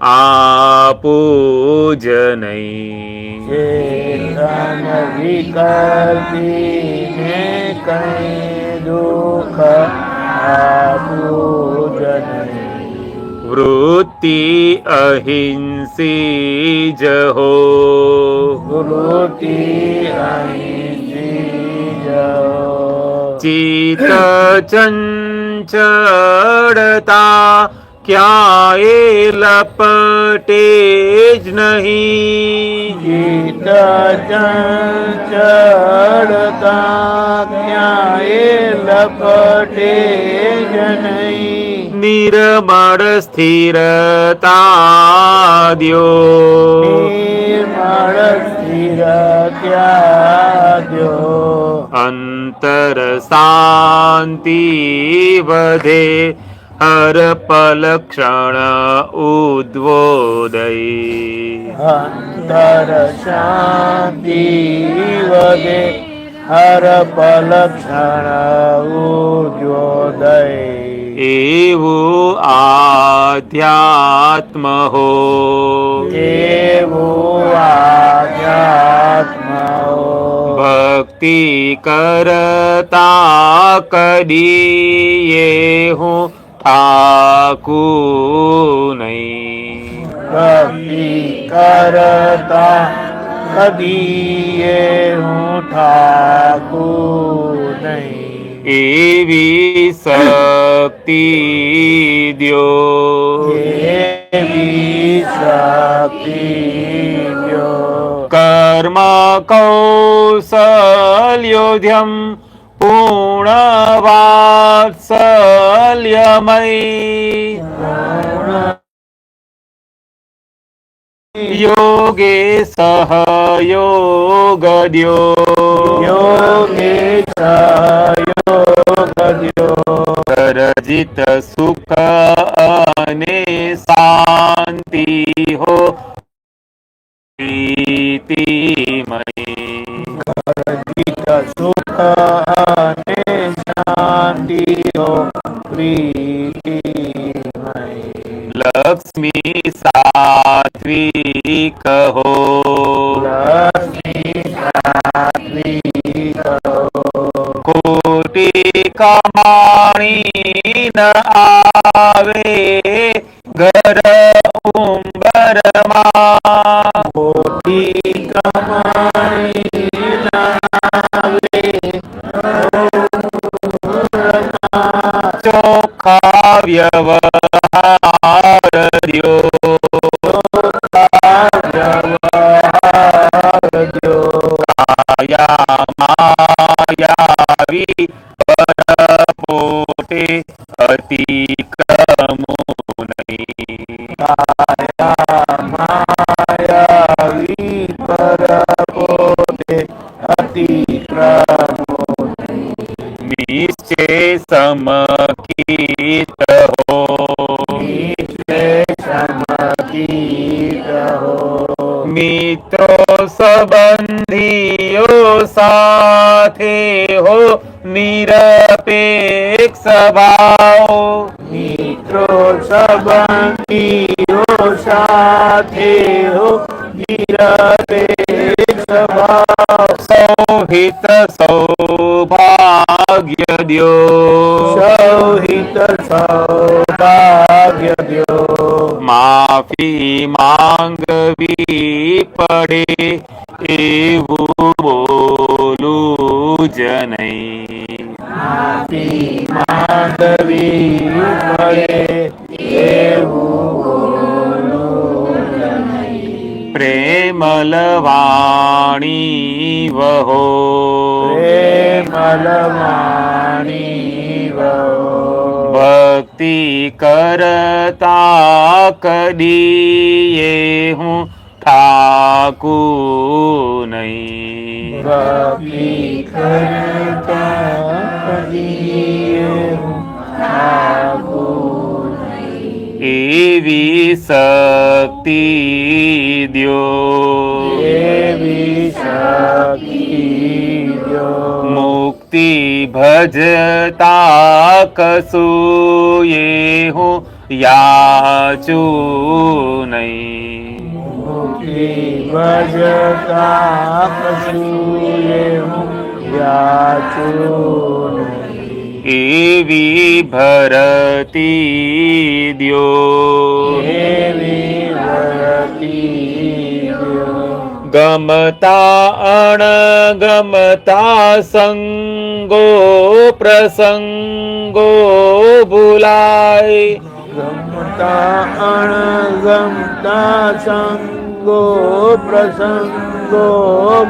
Speaker 1: આપું જ નહીં.
Speaker 2: ચેતન વિકલ્પીને કઈ દુઃખ આપું જ નહીં.
Speaker 1: વૃત્તિ અહિંસી જ હો.
Speaker 2: વૃત્તિ અહિંસી જ હો.
Speaker 1: ચિત્ત ચંચળતા ક્યાંય લપટે જ નહીં.
Speaker 2: ચિત્ત ચંચળતા ક્યાંય લપટે જ નહીં.
Speaker 1: નિર્મળ સ્થિરતા દ્યો.
Speaker 2: નિર્મળ સ્થિર ત્યાં દ્યો.
Speaker 1: અંતર શાંતિ વધે હર પલ ક્ષણ ઉદ્વોદય.
Speaker 2: અંતર શાંતિ વધે હર પલ ક્ષણ ઉજ્જોદય.
Speaker 1: એવું આધ્યાત્મ હો.
Speaker 2: એવું આધ્યાત્મ હો.
Speaker 1: ભક્તિ કરતા કદીએ હું થાકું નહીં.
Speaker 2: ભક્તિ કરતા કદીએ હું ઠાકું નહીં.
Speaker 1: એવી શક્તિ દ્યો.
Speaker 2: એવી શક્તિ દ્યો.
Speaker 1: કર્મ કૌશલ્યોધ્યમ પૂર્ણ વાત્સલ્યમય. યોગે સહયોગ દ્યો.
Speaker 2: યોગે સહયોગ દ્યો.
Speaker 1: રજિત સુખ અને શાંતિ હો પ્રીતિમય.
Speaker 2: ગીત સુખ અને શાંતિ હો પ્રીતિમય.
Speaker 1: લક્ષ્મી સાત્વિક હો.
Speaker 2: લક્ષ્મી સાત્વિક હો.
Speaker 1: કોટી કમાણી ન આવે ઘર ઉંબરમાં.
Speaker 2: કોટી કમાણી નાવે
Speaker 1: ચોખ્ખા વ્યવહાર દ્યો. કાયા માયાવી પરપોટે અતિક્રમો નહીં.
Speaker 2: માયાવી પરપોતે અતિક્રમો.
Speaker 1: નિશ્ચય સમકીત હો.
Speaker 2: સમકીત હો.
Speaker 1: મિત્રો સંબંધીઓ સાથે હો નિરપેક્ષ ભાવ.
Speaker 2: મિત્રો સંબંધીઓ સાથે હો નિરપેક્ષ ભાવ.
Speaker 1: સૌહિત સૌભાગ્ય દ્યો.
Speaker 2: સૌહિત સૌભાગ્ય દ્યો.
Speaker 1: માફી માંગવી પડે એવું બોલું જ નહીં.
Speaker 2: માફી માંગવી પડે એવું
Speaker 1: પ્રેમલ વાણી વહો.
Speaker 2: પ્રેમલ વાણી વહો.
Speaker 1: ભક્તિ કરતા કદીએ હું ઠાકું નહીં.
Speaker 2: ભક્તિ કરતા કદીએ હું ઠાકું નહીં.
Speaker 1: એવી શક્તિ દ્યો.
Speaker 2: એવી શક્તિ
Speaker 1: ભજતા કસુએ હું યાચું નહીં.
Speaker 2: મુક્તિ ભજતા કશુએ હું યાચું નહીં.
Speaker 1: એવી ભરતી દ્યો
Speaker 2: એવી ભરતી દ્યો.
Speaker 1: ગમતા અણગમતા સંગો પ્રસંગો ભૂલાય.
Speaker 2: ગમતા અણગમતા સંગો પ્રસંગો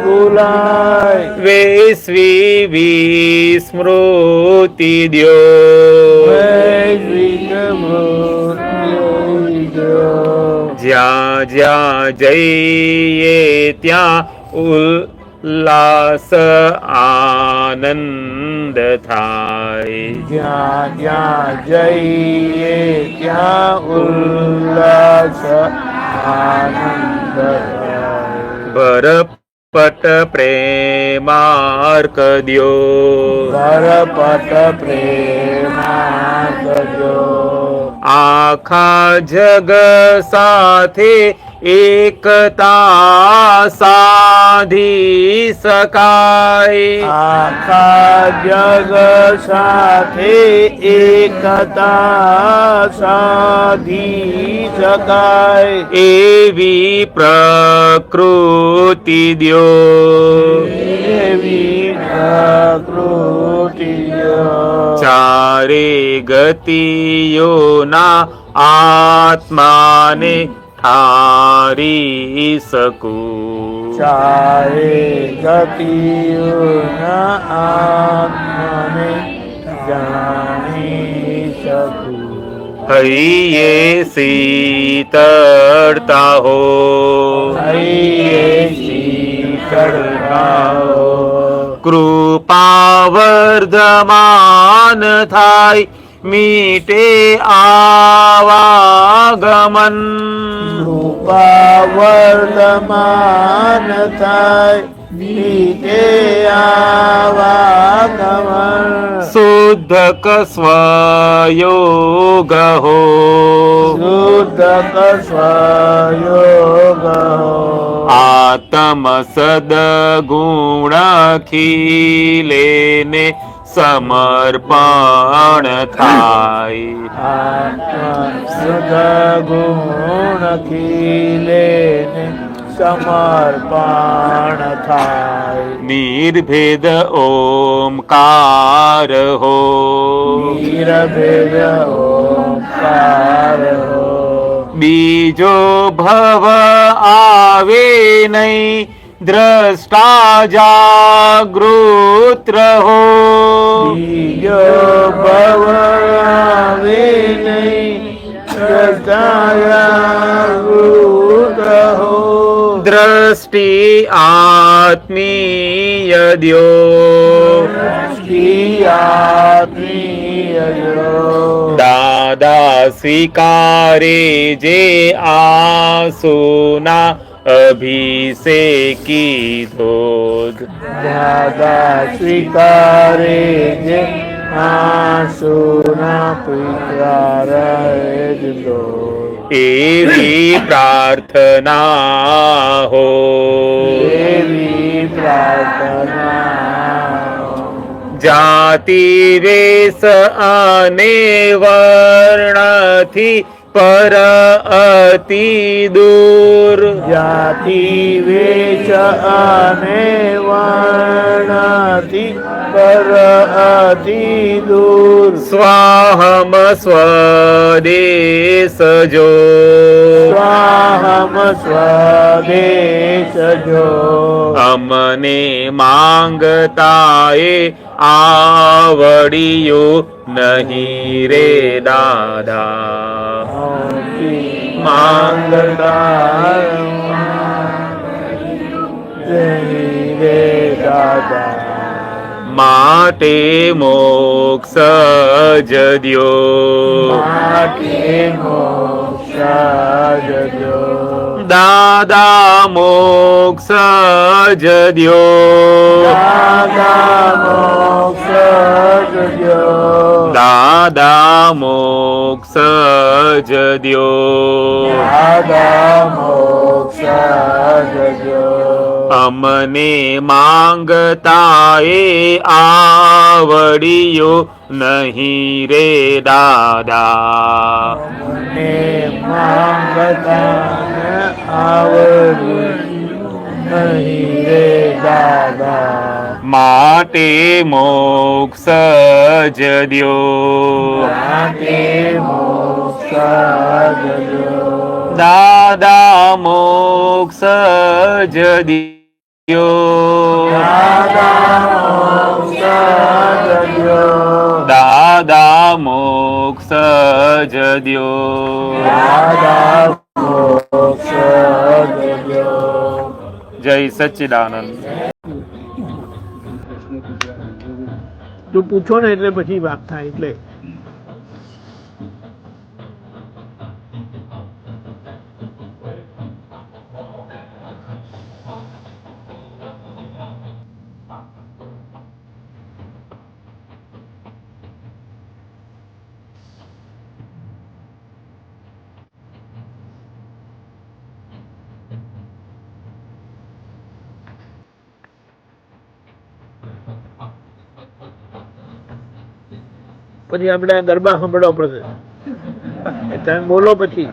Speaker 2: ભૂલાય.
Speaker 1: વેસ્વી વિસ્મૃતિ દ્યો
Speaker 2: વૈશ્વિક મૃત્યુ દ્યો.
Speaker 1: જ્યાં જ્યાં જઈએ ત્યાં ઉલ્લાસ આનંદ થાય.
Speaker 2: જ્યાં જ્યાં જઈએ ત્યાં ઉલ્લાસ આનંદ થાય.
Speaker 1: ભરપટ પ્રેમાર્ક દ્યો
Speaker 2: ભરપટ પ્રેમાર્કજો.
Speaker 1: આખા જગ સાથે એકતા સાધી શકાય.
Speaker 2: આખા જગ સાથે એકતા સાધી શકાય.
Speaker 1: એવી પ્રકૃતિ દ્યો
Speaker 2: એવી પ્રકૃતિ દ્યો.
Speaker 1: ચારે ગતિયોના આત્માને ઠારી શકું.
Speaker 2: ચારે ગતિઓના આત્માને જાણી શકું.
Speaker 1: હૈયે શીતળતા હો
Speaker 2: હૈયે શીતળતા હો.
Speaker 1: કૃપા વર્ધમાન થાય મીટે આવાગમન.
Speaker 2: કૃપા વર્ધમાન થાય મીટે આવાગમન.
Speaker 1: શુદ્ધ સ્વયોગ હો
Speaker 2: શુદ્ધ સ્વયોગ હો.
Speaker 1: આત્મ સદગુણ ખીલે ને સમર્પણ થાય.
Speaker 2: સદગુણ ખીલે ને સમર્પણ થાય.
Speaker 1: નિર્ભેદ ઓમકાર હો
Speaker 2: નિર્ભેદ ઓંકાર હો.
Speaker 1: બીજો ભવ આવે નહીં દ્રષ્ટા જાગૃત રહો.
Speaker 2: બીજો ભવ આવે નહીં જાગૃત રહો.
Speaker 1: દ્રષ્ટિ આત્મીય દ્યો
Speaker 2: આત્મીય
Speaker 1: દાદા સ્વીકારે જે આસુના અભિષેકી ધોધ.
Speaker 2: દાદા સ્વીકારે જે આંસુના પિતારે દીધો.
Speaker 1: એવી પ્રાર્થના હો
Speaker 2: એવી પ્રાર્થના.
Speaker 1: જાતિ વેશ અને વર્ણથી પર અતિ દૂર.
Speaker 2: જાતિ વેશ અને વર્ણથી પર અતિ દૂર.
Speaker 1: સ્વાહમ સ્વદેશ જો
Speaker 2: સ્વાહમ સ્વદેશ જો.
Speaker 1: અમને માંગતાએ આવડિયું નહીં રે દાદા.
Speaker 2: માંગતા રે દાદા.
Speaker 1: માટે મોક્ષ જ દ્યો
Speaker 2: માટે મોક્ષ જ દ્યો.
Speaker 1: દાદા મોક્ષ જદ્યો
Speaker 2: દાદા મોક્ષ જદ્યો
Speaker 1: દાદા મોક્ષ જદ્યો
Speaker 2: દાદા મોક્ષ જદ્યો
Speaker 1: અમને માંગતા એ આવડિયો નહીં રે દાદા
Speaker 2: મને માંગતા આવડ્યું નહીં રે દાદા
Speaker 1: માટે મોક્ષ જદ્યો
Speaker 2: માટે મોક્ષ જદ્યો
Speaker 1: દાદા મોક્ષ જદ્યો
Speaker 2: દાદા મોક્ષ જદ્યો
Speaker 1: દાદા મોક્ષ જદ્યો
Speaker 2: દાદા મોક્ષ જદ્યો
Speaker 1: જય સચ્ચિદાનંદ.
Speaker 2: તું પૂછો ને એટલે પછી વાત થાય એટલે પછી આપણે આ ગરબા સાંભળવા પડશે. તમે બોલો પછી.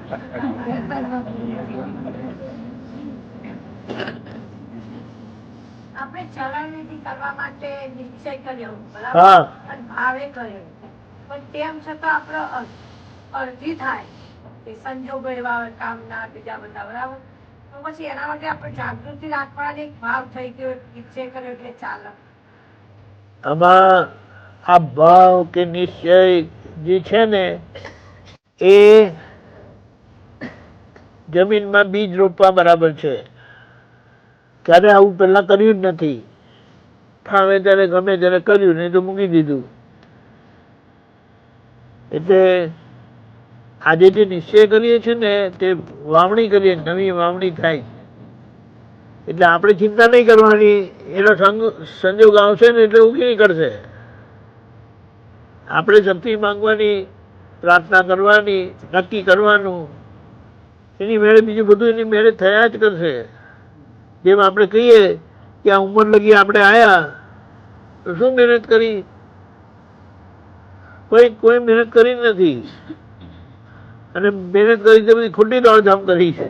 Speaker 3: આપણે ચલણવિધિ કરવા માટે નિશ્ચય કર્યો, બરાબર?
Speaker 2: હા
Speaker 3: અને ભાવે કર્યો, પણ તેમ છતાં આપણે અડધી થાય કે સંજોગો એવા હોય, કામના બીજા બધા, બરાબર? તો પછી એના માટે આપણે જાગૃતિ રાખવાની એક ભાવ થઈ ગયો, નિશ્ચય કર્યો એટલે ચાલે.
Speaker 2: આમાં આ ભાવ કે નિશ્ચય જે છે ને એ જમીનમાં બીજ રોપવા બરાબર છે. ક્યારે આવું પહેલા કર્યું જ નથી. ફાવે ત્યારે ગમે ત્યારે કર્યું, નહીં તો મૂકી દીધું. એટલે આજે જે નિશ્ચય કરીએ છીએ ને તે વાવણી કરીએ, નવી વાવણી થાય. એટલે આપણે ચિંતા નહીં કરવાની, એનો સંજોગ આવશે ને એટલે ઉગી કરશે. આપણે શક્તિ માંગવાની, પ્રાર્થના કરવાની, નક્કી કરવાનું, એની મેળે બીજું બધું એની મેળે થયા જ કરશે. જેમ આપણે કહીએ કે આ ઉંમર લગી આપણે આવ્યા તો શું મહેનત કરી? કોઈ મહેનત કરી નથી. અને મહેનત કરી તો બધી ખોટી દોડધામ કરી છે,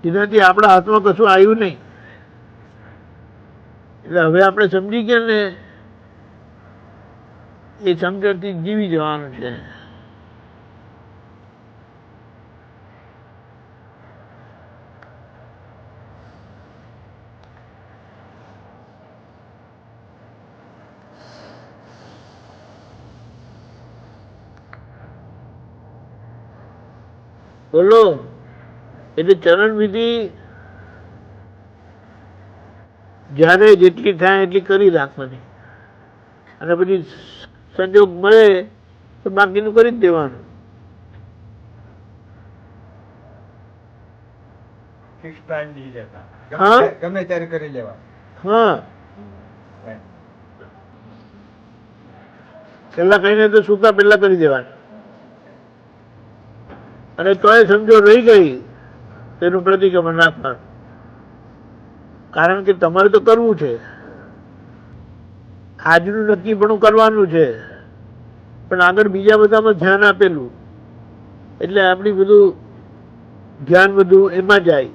Speaker 2: જેનાથી આપણા હાથમાં કશું આવ્યું નહીં. એટલે હવે આપણે સમજી ગયા ને, એ સમજણથી જીવી જવાનું છે. બોલો. એટલે ચરણ વિધિ જ્યારે જેટલી થાય એટલી કરી રાખવાની, અને પછી સંજોગ મળે તો બાકીનું કરી જ દેવાનું. હા
Speaker 4: ગમે ત્યારે કરી લેવા.
Speaker 2: હા પેલા કહીને તો સૂતા પેલા કરી દેવાનું. અને તોય સમજો રહી ગઈ તેનું પ્રતિક્રમણ રાખવાનું. કારણ કે તમારે તો કરવું છે, આજનું નક્કી પણ કરવાનું છે, પણ આગળ બીજા બધામાં ધ્યાન આપેલું, એટલે આપણી બધું ધ્યાન બધું એમાં જાય.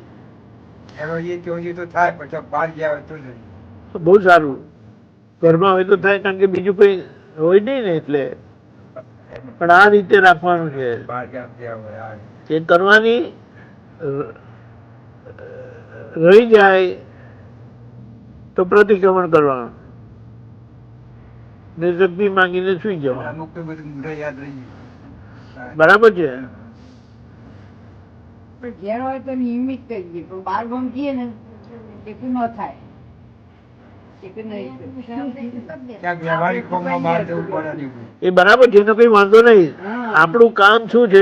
Speaker 4: એનો એ ચોજી તો થાય, પછી બહાર ગયા હોય તો નહીં.
Speaker 2: બહુ સારું. ઘરમાં હોય તો થાય, કારણ કે બીજું કઈ હોય નહીં ને. એટલે પણ આ રીતે રાખવાનું છે.
Speaker 4: બહાર ગયા હોય આ.
Speaker 2: એ કરવાની રહી જાય તો પ્રતિક્રમણ કરવાનું, ને શક્તિ માંગીને સુઈ જવાનું.
Speaker 4: અમુક તો બધું મોઢે યાદ રહી ગયું.
Speaker 2: બરાબર છે.
Speaker 3: પણ ઘેર હોય તો નિયમિત કરીએ, પણ બાર ગામ જઈએ ને એટલું ન થાય.
Speaker 4: ક્યાંક વ્યવહારિક કામમાં બહાર જવું પડે નહીં.
Speaker 2: એ બરાબર છે, એનો કઈ વાંધો નહીં. આપણું કામ શું છે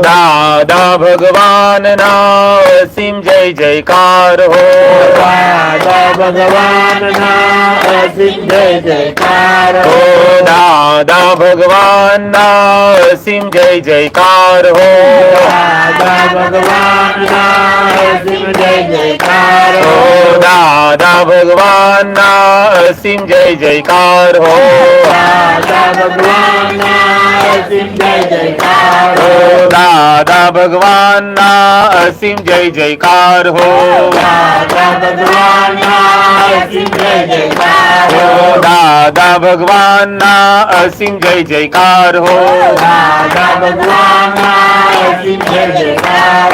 Speaker 1: દાદા ભગવાનના અસીમ જય જયકાર હો
Speaker 2: દાદા ભગવાનના અસીમ જય જયકાર
Speaker 1: હો દાદા ભગવાનના અસીમ જય જયકાર હો
Speaker 2: દાદા ભગવાનના અસીમ જય જયકાર
Speaker 1: હો દાદા ભગવાનના અસીમ જય જયકાર હો
Speaker 2: દાદા ભગવાનના અસીમ જય જયકાર
Speaker 1: હો દાદા ભગવાનના અસીમ જય જયકાર હો
Speaker 2: દાદા ભગવાનના અસીમ જય જયકાર
Speaker 1: હો દાદા ભગવાનના અસીમ જય જયકાર હો
Speaker 2: દાદા ભગવાનના અસીમ જય જયકાર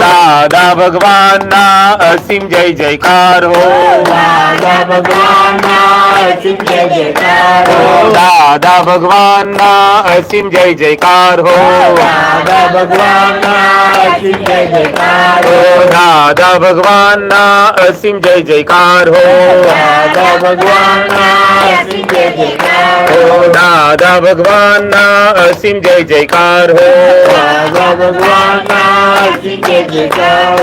Speaker 1: દાદા ભગવાનના અસીમ જય જયકાર હો
Speaker 2: દાદા ભગવાનના અસીમ જય જયકાર
Speaker 1: દાદા ભગવાનના અસીમ જય જયકાર હો
Speaker 2: દાદા ભગવાનના અસીમ જય જયકાર
Speaker 1: દાદા ભગવાનના અસીમ જય જયકાર હો
Speaker 2: દાદા ભગવાનના અસીમ જય જયકાર
Speaker 1: દાદા ભગવાનના અસીમ જય જયકાર હો
Speaker 2: દાદા ભગવાનના અસીમ જય જયકાર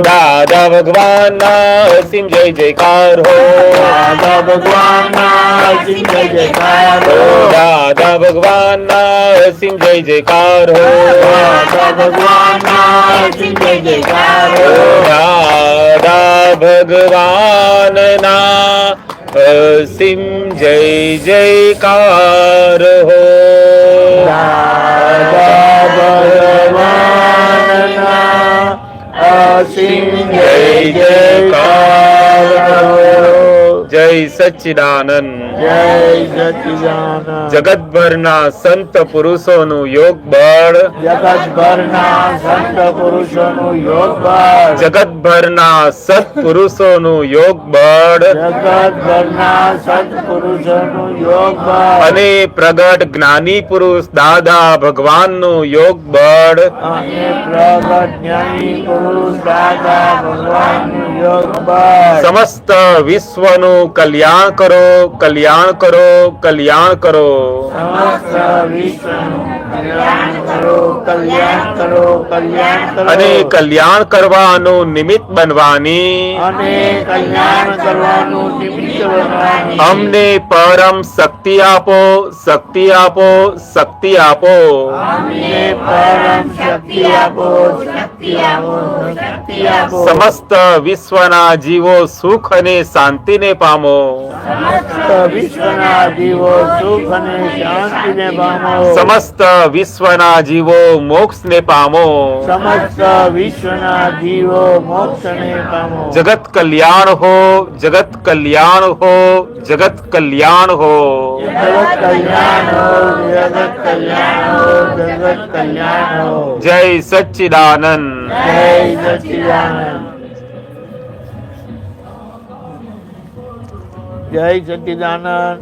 Speaker 1: દાદા ભગવાનના અસીમ જય જયકાર હો
Speaker 2: દાદા ભગવાનના અસીમ જય જયકાર
Speaker 1: દાદા ભગવાનના અસીમ જય જયકાર હો
Speaker 2: દાદા ભગવાનના અસીમ જય જયકાર
Speaker 1: દાદા ભગવાનના અસીમ જય જયકાર હો
Speaker 2: દાદા ભગવાનના અસીમ જય જયકાર
Speaker 1: જય સચ્ચિદાનંદ
Speaker 2: જય સચ્ચિદાનંદ
Speaker 1: જગતભરના સંત પુરુષોનું યોગ બળ
Speaker 2: જગતભરના સંત પુરુષોનું યોગ બળ
Speaker 1: જગતભરના સત્પુરુષોનું યોગ બળ
Speaker 2: જગતભરના સત્પુરુષોનું યોગ બળ
Speaker 1: અને પ્રગટ જ્ઞાની પુરુષ દાદા ભગવાનનું યોગ બળ
Speaker 2: અને પ્રગટ જ્ઞાની પુરુષ દાદા ભગવાનનું યોગ બળ
Speaker 1: સમસ્ત વિશ્વનું કલ્યાણ કરો કલ્યાણ કરો કલ્યાણ કરો
Speaker 2: સમસ્ત વિશ્વનું કલ્યાણ કરો કલ્યાણ કરો કલ્યાણ કરો
Speaker 1: અને કલ્યાણ કરવાનું નિમિત્ત બનવાની
Speaker 2: અને કલ્યાણ કરવાનું નિમિત્ત બનવાની
Speaker 1: અમને પરમ શક્તિ આપો શક્તિ આપો શક્તિ આપો
Speaker 2: અમને પરમ શક્તિ આપો શક્તિ આપો શક્તિ આપો
Speaker 1: સમસ્ત વિશ્વના જીવો સુખ અને શાંતિને પામો
Speaker 2: સમસ્ત વિશ્વના જીવો સુખ અને શાંતિને પામો
Speaker 1: સમસ્ત વિશ્વના જીવો મોક્ષને પામો
Speaker 2: સમસ્ત વિશ્વના જીવો મોક્ષને પામો
Speaker 1: જગત કલ્યાણ હો જગત કલ્યાણ હો જગત કલ્યાણ હો
Speaker 2: જગત કલ્યાણ હો જગત કલ્યાણ હો જગત કલ્યાણ હો
Speaker 1: જય સચ્ચિદાનંદ
Speaker 2: જય સચ્ચિદાનંદ જય સચ્ચિદાનંદ